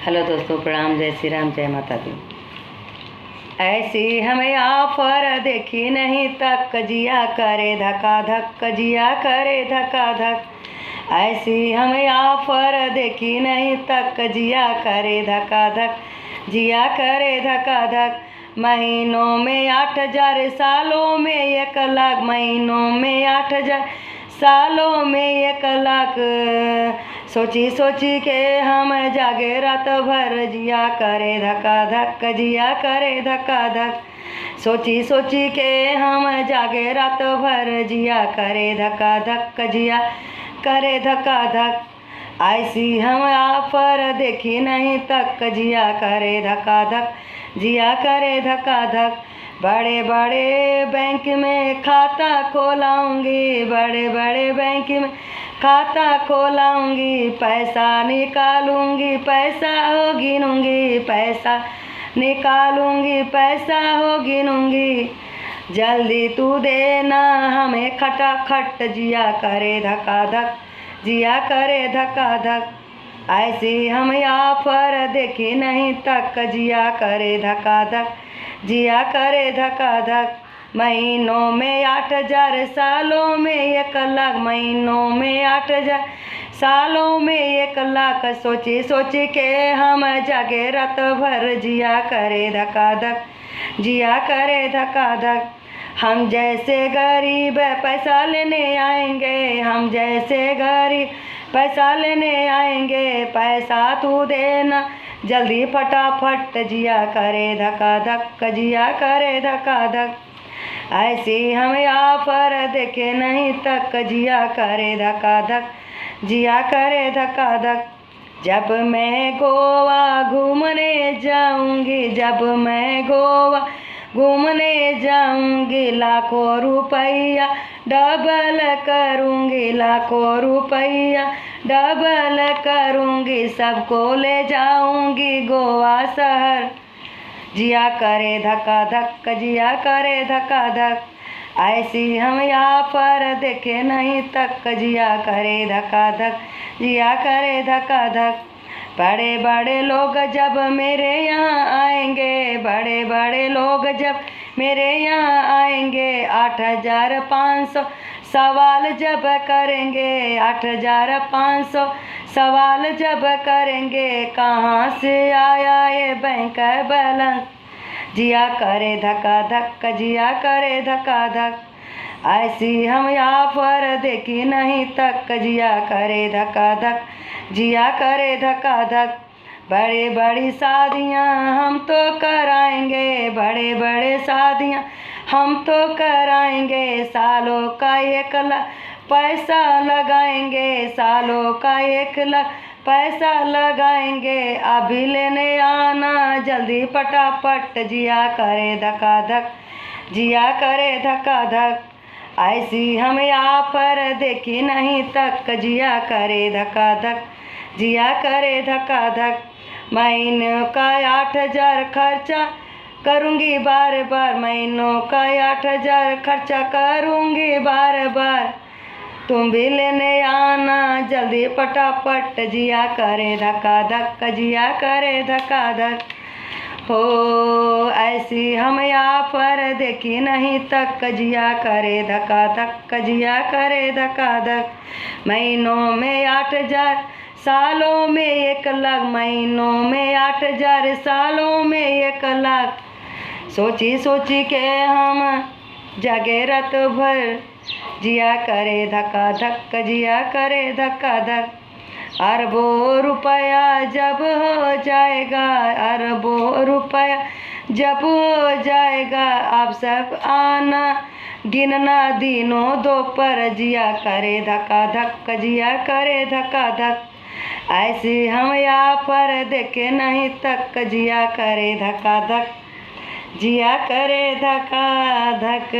Hello दोस्तों, प्रणाम। जय श्री राम, जय माता दी। ऐसी हमें आफर देखी नहीं तक जिया करे धक्का धक, जिया करे धक्का धक। ऐसी हमें आफर देखी नहीं तक जिया करे धक्का धक, जिया करे धक्का धक। महीनों में 8,000, सालों में 1,00,000। महीनों में 8,000, सालों में 1,00,000। सोची सोची के हम जागे रात भर, जिया करे धक्का धक, जिया करे धक्का धक। सोची सोची के हम जागे रात भर, जिया करे धक्का धक, जिया करे धक्का धक। ऐसी हम आफर देखी नहीं तक, जिया करे धक्का धक, जिया करे धक्का धक। बड़े बड़े बैंक में खाता खोलाऊंगी, बड़े बड़े बैंक में खाता खोलाऊंगी। पैसा निकालूंगी, पैसा हो गिनूंगी, पैसा निकालूंगी, पैसा हो गिनूंगी। जल्दी तू देना हमें खटाखट, जिया करे धक्का धक, जिया करे धक्का धक। ऐसी हम आफर देखी नहीं तक, जिया करे धक्का धक, जिया करे धक्का धक। महीनों में 8,000, सालों में 1,00,000। महीनों में 8,000, सालों में 1,00,000। सोची सोची के हम जागे रात भर, जिया करे धक्का धक, जिया करे धक्का धक। हम जैसे गरीब पैसा लेने आएंगे, हम जैसे गरीब पैसा लेने आएंगे। पैसा तू देना जल्दी फटाफट, जिया करे धक्का धक, जिया करे धक्का धक। ऐसी हम आफर देखे नहीं तक, जिया करे धक्का धक, जिया करे धक्का धक। जब मैं गोवा घूमने जाऊंगी, जब मैं गोवा घूमने जाऊंगी। लाखों रुपया डबल करूंगी, लाखों रुपया डबल करूंगी। सबको ले जाऊंगी गोवा शहर, जिया करे धक्का धक, जिया करे धक्का धक। ऐसी हम आफर देखे नहीं तक, जिया करे धक्का धक, जिया करे धक्का धक। बड़े बड़े लोग जब मेरे यहाँ आएंगे, बड़े बड़े लोग जब मेरे यहाँ आएंगे। 8,500 सवाल जब करेंगे, 8,500 सवाल जब करेंगे। कहाँ से आया ये बैंक बैलेंस, जिया करे धक्का धक, जिया करे धक्का धक। ऐसी हम आफर देखी नहीं तक, जिया करे धक्का धक, जिया करे धक्का धक। बड़ी बड़ी शादियाँ हम तो कराएंगे, बड़े बड़े शादियाँ हम तो कराएंगे। सालों का 1,00,000 पैसा लगाएंगे, सालों का 1,00,000 पैसा लगाएंगे। अभी लेने आना जल्दी फटाफट, जिया करे धक्का धक, जिया करे धक्का धक। ऐसी हम आफर देखी नहीं तक, जिया करे धक्का धक, जिया करे धक्का धक। महीनों का 8,000 खर्चा करूँगी बार बार, महीनों का 8,000 खर्चा करूँगी बार बार। तुम भी लेने आना जल्दी फटाफट, जिया करे धक्का धक, जिया करे धक्का धक। हो ऐसी हम आफर देखी नहीं तक, जिया करे धक्का धक, जिया करे धक्का धक। महीनों में 8,000, सालों में 1,00,000। महीनों में 8,000, सालों में 1,00,000। सोची सोची के हम जागे रात भर, जिया करे धक्का धक, जिया करे धक्का धक। अरबों रुपया जब हो जाएगा, अरबों रुपया जब हो जाएगा। आप सब आना गिनना दिनों दोपहर, जिया करे धक्का धक, जिया करे धक्का धक। ऐसी हम आफर देखे नहीं तक, जिया करे धक्का धक, जिया करे धक्का धक।